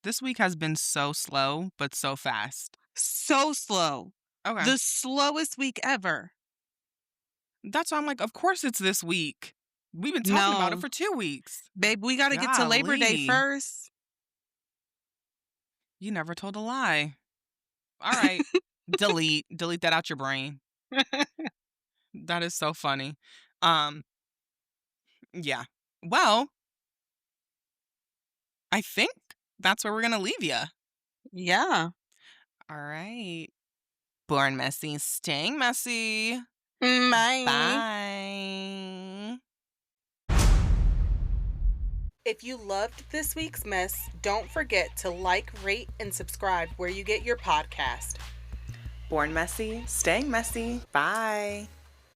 This week has been so slow, but so fast. So slow. Okay. The slowest week ever. That's why I'm like, of course it's this week. We've been talking about it No, for 2 weeks. babe, we got to get to Labor Day Golly. first. You never told a lie. All right. Delete. Delete that out your brain. That is so funny. Um, yeah. Well, I think that's where we're gonna leave you. Yeah. All right. Born messy, staying messy. Bye. Bye. If you loved this week's mess, don't forget to like, rate, and subscribe where you get your podcast. Born messy, staying messy. Bye.